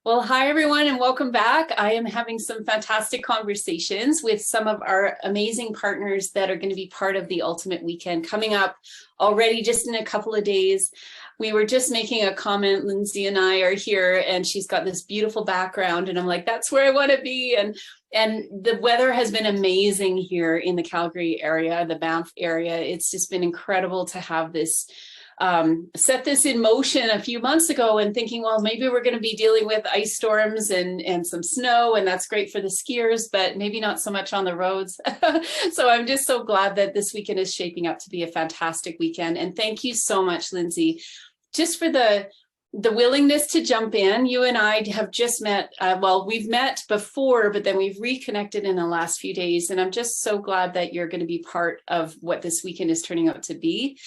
Well, hi everyone, and welcome back. I am having some fantastic conversations with some of our amazing partners that are going to be part of the Ultimate Weekend coming up already just in a couple of days. We were just making a comment. Lindsey and I are here, and she's got this beautiful background, and I'm like, that's where I want to be. And the weather has been amazing here in the Calgary area, the Banff area. It's just been incredible to have this set this in motion a few months ago and thinking, well, maybe we're going to be dealing with ice storms and some snow, and that's great for the skiers, but maybe not so much on the roads. So I'm just so glad that this weekend is shaping up to be a fantastic weekend. And thank you so much, Lindsey, just for the willingness to jump in. You and I have just met, well, we've met before, but then we've reconnected in the last few days. And I'm just so glad that you're going to be part of what this weekend is turning out to be,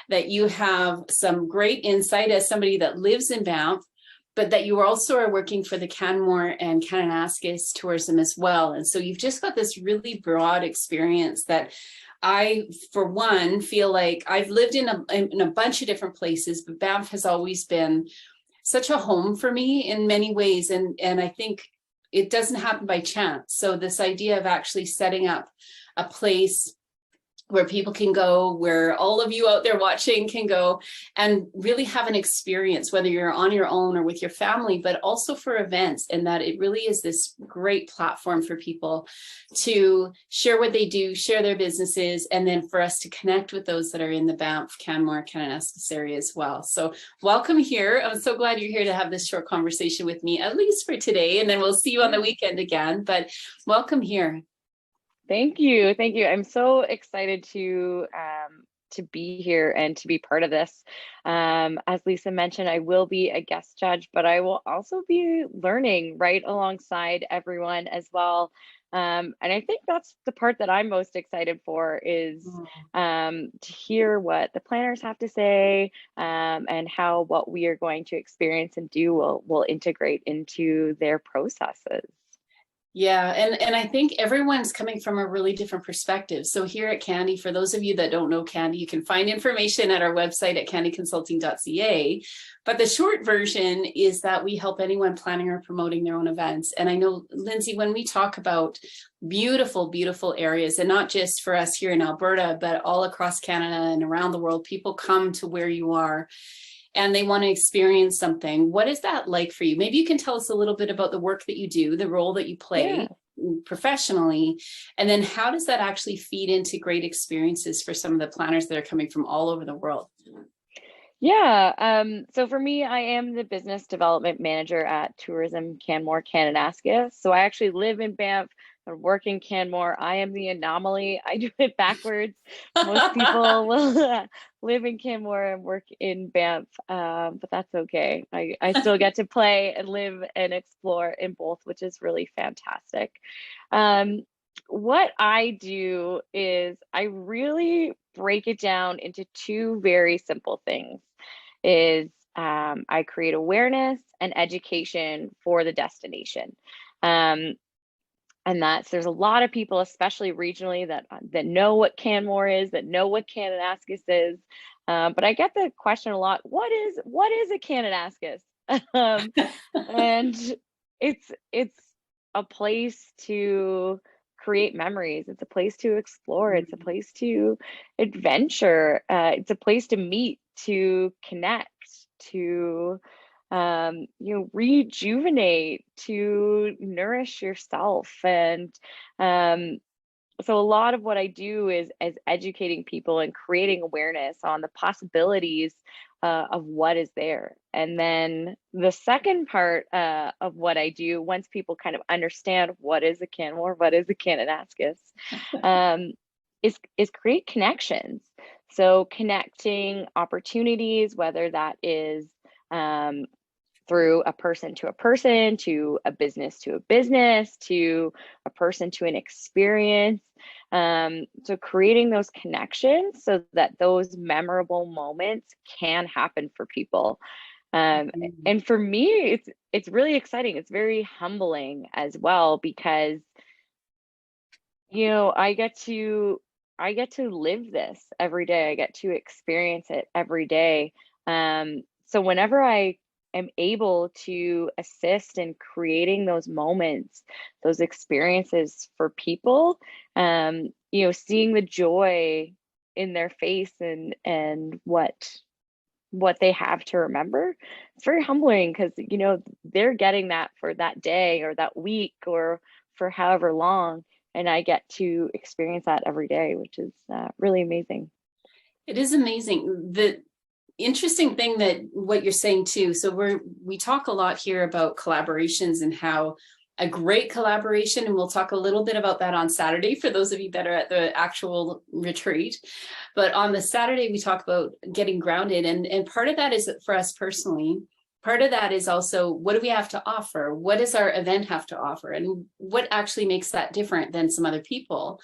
that you have some great insight as somebody that lives in Banff, but that you also are working for the Canmore and Kananaskis tourism as well. And so you've just got this really broad experience that I, for one, feel like I've lived in a bunch of different places, but Banff has always been such a home for me in many ways. And I think it doesn't happen by chance. So this idea of actually setting up a place where people can go, where all of you out there watching can go and really have an experience, whether you're on your own or with your family, but also for events. And that it really is this great platform for people to share what they do, share their businesses, and then for us to connect with those that are in the Banff, Canmore, Kananaskis area as well. So welcome here. I'm so glad you're here to have this short conversation with me, at least for today, and then we'll see you on the weekend again, but welcome here. Thank you. Thank you. I'm so excited to be here and to be part of this. As Lisa mentioned, I will be a guest judge, but I will also be learning right alongside everyone as well. And I think that's the part that I'm most excited for is to hear what the planners have to say and how what we are going to experience and do will integrate into their processes. Yeah, and I think everyone's coming from a really different perspective. So here at Candy, for those of you that don't know Candy, you can find information at our website at candyconsulting.ca. But the short version is that we help anyone planning or promoting their own events. And I know, Lindsey, when we talk about beautiful, beautiful areas, and not just for us here in Alberta, but all across Canada and around the world, people come to where you are and they want to experience something. What is that like for you? Maybe you can tell us a little bit about the work that you do, the role that you play professionally, and then how does that actually feed into great experiences for some of the planners that are coming from all over the world? Yeah, so for me, I am the business development manager at Tourism Canmore Kananaskis. So I actually live in Banff. I work in Canmore. I am the anomaly. I do it backwards. Most people will live in Canmore and work in Banff, but that's okay. I still get to play and live and explore in both, which is really fantastic. What I do is I really break it down into two very simple things. Is I create awareness and education for the destination. And there's a lot of people, especially regionally, that know what Canmore is, that know what Kananaskis is. But I get the question a lot, what is a Kananaskis? And it's a place to create memories. It's a place to explore. It's a place to adventure. It's a place to meet, to connect, to rejuvenate, to nourish yourself. And so a lot of what I do is educating people and creating awareness on the possibilities of what is there. And then the second part of what I do, once people kind of understand what is a Canmore, what is a Kananaskis, is create connections. So connecting opportunities, whether that is through a person, to a business, to a person, to an experience. So creating those connections so that those memorable moments can happen for people. And for me, it's really exciting. It's very humbling as well, because I get to live this every day. I get to experience it every day. So whenever I am able to assist in creating those moments, those experiences for people, seeing the joy in their face and what they have to remember. It's very humbling because, they're getting that for that day or that week or for however long. And I get to experience that every day, which is really amazing. It is amazing. The interesting thing that what you're saying too. So we talk a lot here about collaborations and how a great collaboration, and we'll talk a little bit about that on Saturday for those of you that are at the actual retreat. But on the Saturday, we talk about getting grounded. And part of that is for us personally. Part of that is also, what do we have to offer? What does our event have to offer? And what actually makes that different than some other people?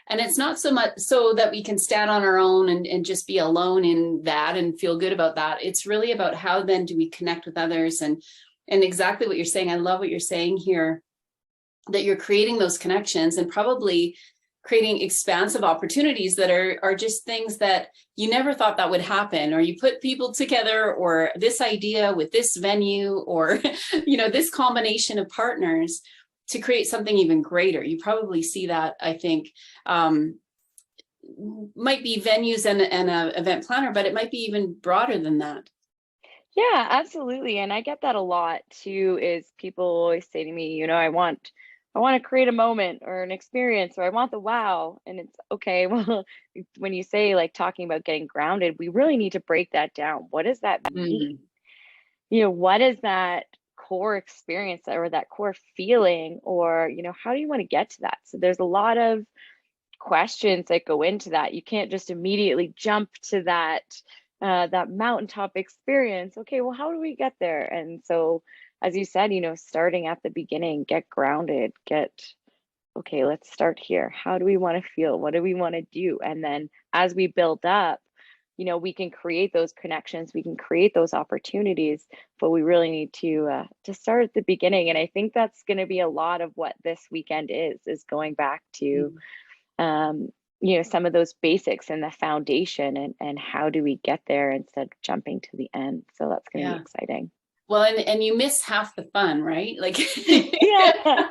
And it's not so much so that we can stand on our own and just be alone in that and feel good about that. It's really about how then do we connect with others, and exactly what you're saying. I love what you're saying here, that you're creating those connections and probably creating expansive opportunities that are just things that you never thought that would happen, or you put people together, or this idea with this venue, or this combination of partners to create something even greater. You probably see that, I think, might be venues and an event planner, but it might be even broader than that. Yeah, absolutely. And I get that a lot too, is people always say to me, I want to create a moment or an experience, or I want the wow. And it's okay. Well, when you say like talking about getting grounded, we really need to break that down. What does that mean? What is that core experience or that core feeling, or, how do you want to get to that? So there's a lot of questions that go into that. You can't just immediately jump to that mountaintop experience. Okay, well, how do we get there? And so, as you said, starting at the beginning, get grounded, okay, let's start here. How do we want to feel? What do we want to do? And then as we build up, we can create those connections, we can create those opportunities, but we really need to start at the beginning. And I think that's going to be a lot of what this weekend is going back to, some of those basics and the foundation, and how do we get there instead of jumping to the end. So that's going to be exciting. Well, and you miss half the fun, right? Like, yeah.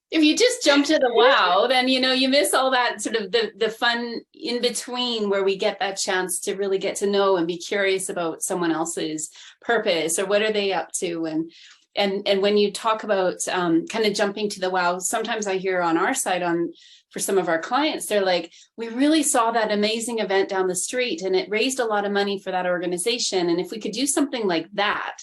If you just jump to the wow, then, you miss all that sort of the fun in between, where we get that chance to really get to know and be curious about someone else's purpose, or what are they up to. And when you talk about kind of jumping to the wow, sometimes I hear on our side for some of our clients, they're like, we really saw that amazing event down the street and it raised a lot of money for that organization. And if we could do something like that,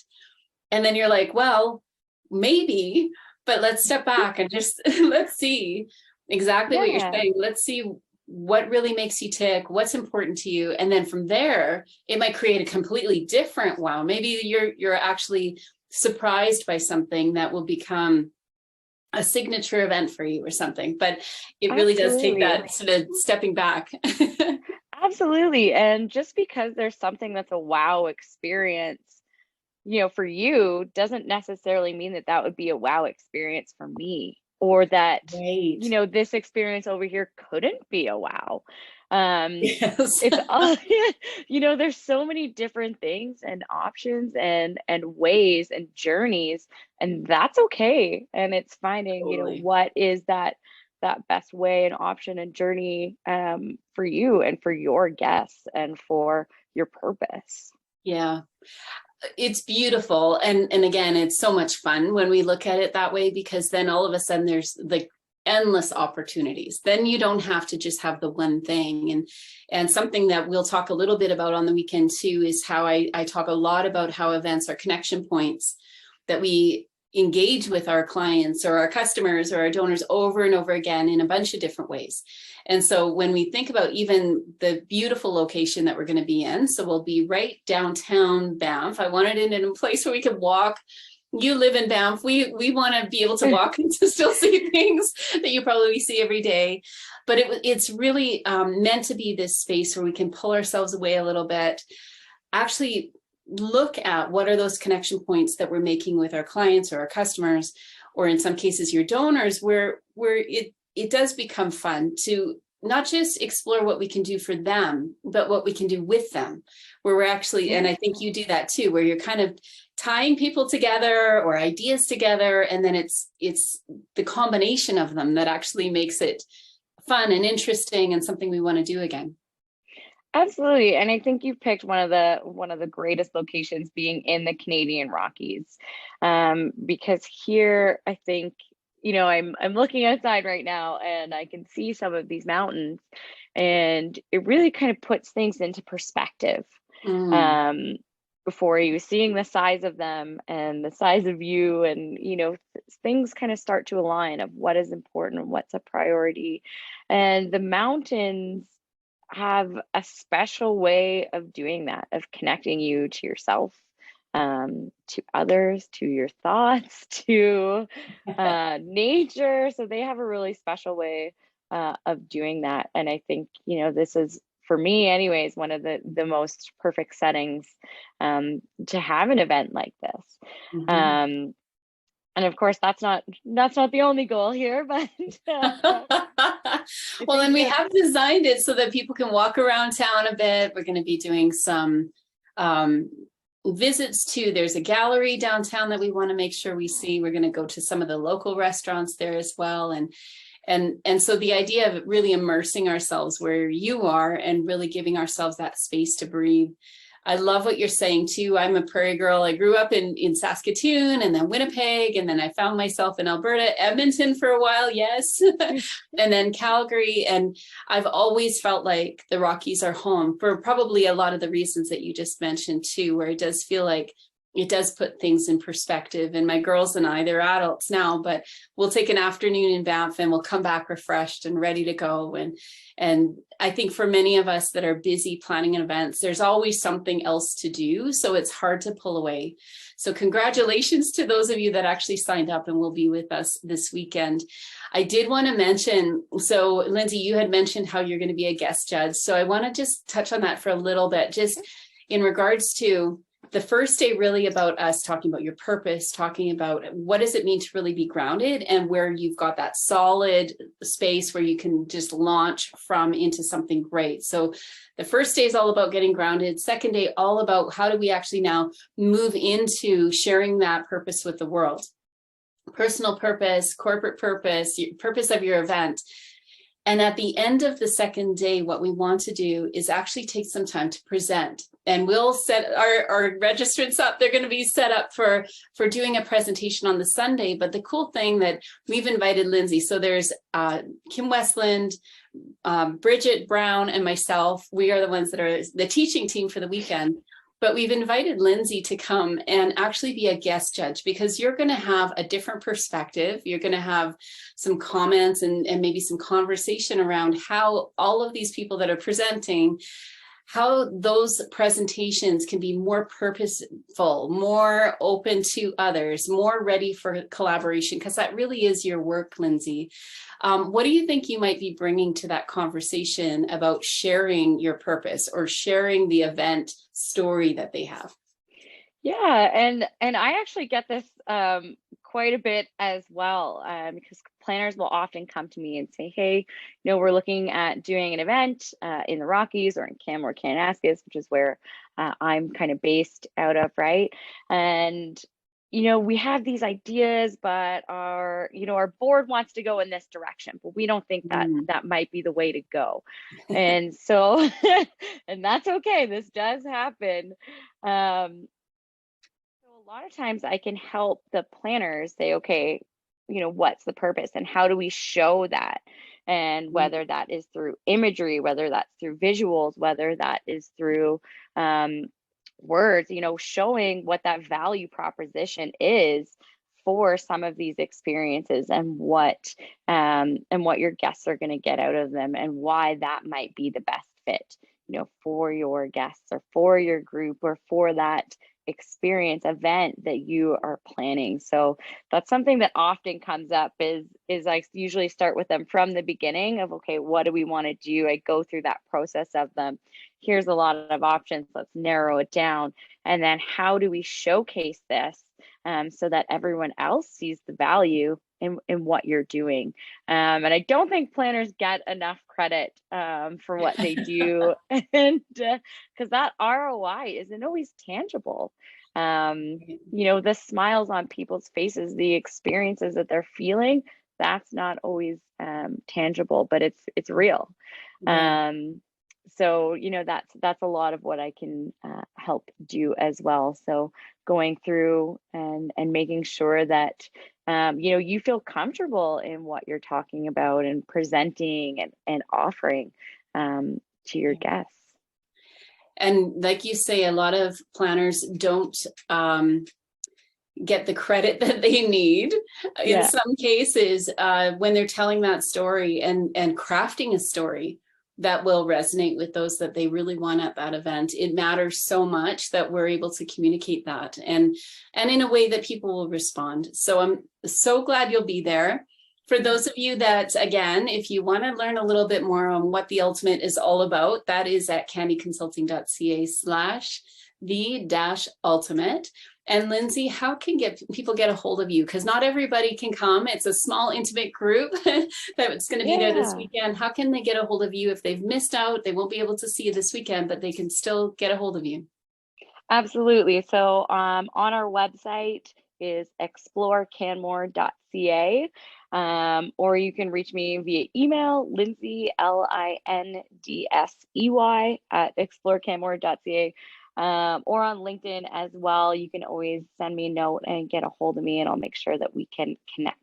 and then you're like, well, maybe, but let's step back and just let's see exactly what you're saying. Let's see what really makes you tick, what's important to you. And then from there, it might create a completely different wow. Maybe you're actually surprised by something that will become a signature event for you or something. But it really does take that sort of stepping back. Absolutely. And just because there's something that's a wow experience, for you, doesn't necessarily mean that would be a wow experience for me, or that, this experience over here couldn't be a wow. It's all, there's so many different things and options and ways and journeys, and that's okay. And it's finding, what is that best way and option and journey for you and for your guests and for your purpose. Yeah. It's beautiful. And again, it's so much fun when we look at it that way, because then all of a sudden there's like endless opportunities. Then you don't have to just have the one thing. And something that we'll talk a little bit about on the weekend too is how I talk a lot about how events are connection points that we engage with our clients or our customers or our donors over and over again in a bunch of different ways. And so when we think about even the beautiful location that we're going to be in, so we'll be right downtown Banff. I wanted it in a place where we could walk. You live in Banff. We want to be able to walk and to still see things that you probably see every day. But it's really meant to be this space where we can pull ourselves away a little bit, actually look at what are those connection points that we're making with our clients or our customers, or in some cases your donors, where it does become fun to not just explore what we can do for them, but what we can do with them, where we're actually, and I think you do that too, where you're kind of tying people together or ideas together, and then it's the combination of them that actually makes it fun and interesting and something we want to do again. Absolutely. And I think you've picked one of the greatest locations, being in the Canadian Rockies. Because here, I think, I'm looking outside right now and I can see some of these mountains, and it really kind of puts things into perspective. Um, Before you, seeing the size of them and the size of you, and things kind of start to align of what is important and what's a priority. And the mountains have a special way of doing that, of connecting you to yourself, to others, to your thoughts, to nature. So they have a really special way of doing that. And I think, this is, for me anyways, one of the most perfect settings to have an event like this. And of course, that's not the only goal here, but well, and we have designed it so that people can walk around town a bit. We're going to be doing some visits to, there's a gallery downtown that we want to make sure we see. We're going to go to some of the local restaurants there as well. And so the idea of really immersing ourselves where you are and really giving ourselves that space to breathe. I love what you're saying too. I'm a prairie girl. I grew up in Saskatoon and then Winnipeg, and then I found myself in Alberta, Edmonton for a while, yes, and then Calgary. And I've always felt like the Rockies are home for probably a lot of the reasons that you just mentioned too, where it does feel like it does put things in perspective. And my girls and I, they're adults now, but we'll take an afternoon in Banff and we'll come back refreshed and ready to go. And I think for many of us that are busy planning events, there's always something else to do. So it's hard to pull away. So congratulations to those of you that actually signed up and will be with us this weekend. I did want to mention, so Lindsey, you had mentioned how you're going to be a guest judge. So I want to just touch on that for a little bit, just in regards to the first day, really about us talking about your purpose, talking about what does it mean to really be grounded, and where you've got that solid space where you can just launch from into something great. So the first day is all about getting grounded. Second day, all about how do we actually now move into sharing that purpose with the world. Personal purpose, corporate purpose, purpose of your event. And at the end of the second day, what we want to do is actually take some time to present. And we'll set our registrants up. They're going to be set up for doing a presentation on the Sunday. But the cool thing that we've invited Lindsey. So there's Kim Westland, Bridget Brown, and myself. We are the ones that are the teaching team for the weekend. But we've invited Lindsey to come and actually be a guest judge, because you're going to have a different perspective. You're going to have some comments and maybe some conversation around how all of these people that are presenting, how those presentations can be more purposeful, more open to others, more ready for collaboration, because that really is your work, Lindsey. What do you think you might be bringing to that conversation about sharing your purpose or sharing the event story that they have? Yeah, and I actually get this quite a bit as well, because planners will often come to me and say, hey, we're looking at doing an event in the Rockies or in Canmore and Kananaskis, which is where I'm kind of based out of, right? And we have these ideas, but our board wants to go in this direction, but we don't think that that might be the way to go. And so, and that's okay. This does happen. So a lot of times I can help the planners say, okay, what's the purpose and how do we show that? And whether that is through imagery, whether that's through visuals, whether that is through words, showing what that value proposition is for some of these experiences, and what your guests are going to get out of them, and why that might be the best fit, for your guests or for your group or for that experience event that you are planning. So that's something that often comes up is I usually start with them from the beginning of, okay, what do we want to do? I go through that process of them. Here's a lot of options. Let's narrow it down. And then how do we showcase this so that everyone else sees the value in what you're doing? And I don't think planners get enough credit for what they do, and because that ROI isn't always tangible. The smiles on people's faces, the experiences that they're feeling, that's not always tangible, but it's real. Yeah. So that's a lot of what I can help do as well. So going through and making sure that you feel comfortable in what you're talking about and presenting and offering to your guests. And like you say, a lot of planners don't get the credit that they need in some cases when they're telling that story and crafting a story that will resonate with those that they really want at that event. It matters so much that we're able to communicate that and in a way that people will respond. So I'm so glad you'll be there. For those of you that, again, if you want to learn a little bit more on what the Ultimate is all about, that is at candyconsulting.ca/the-ultimate. And Lindsey, how can people get a hold of you? Because not everybody can come. It's a small, intimate group that's going to be there this weekend. How can they get a hold of you if they've missed out? They won't be able to see you this weekend, but they can still get a hold of you. Absolutely. So on our website is explorecanmore.ca, or you can reach me via email, Lindsey, LINDSEY @explorecanmore.ca. Or on LinkedIn as well. You can always send me a note and get a hold of me, and I'll make sure that we can connect.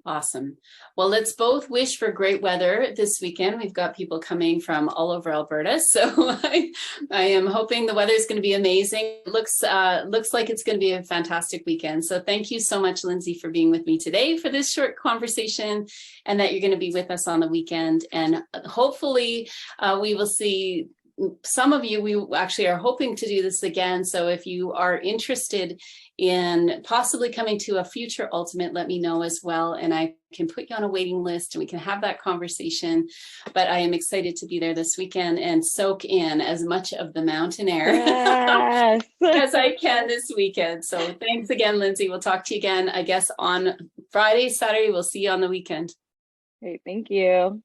Awesome. Well, let's both wish for great weather this weekend. We've got people coming from all over Alberta, so I am hoping the weather is going to be amazing. It looks like it's going to be a fantastic weekend. So thank you so much, Lindsey, for being with me today for this short conversation, and that you're going to be with us on the weekend. And hopefully we will see some of you. We actually are hoping to do this again. So if you are interested in possibly coming to a future Ultimate, let me know as well. And I can put you on a waiting list and we can have that conversation. But I am excited to be there this weekend and soak in as much of the mountain air as I can this weekend. So thanks again, Lindsey. We'll talk to you again, I guess, on Friday, Saturday. We'll see you on the weekend. Great. Thank you.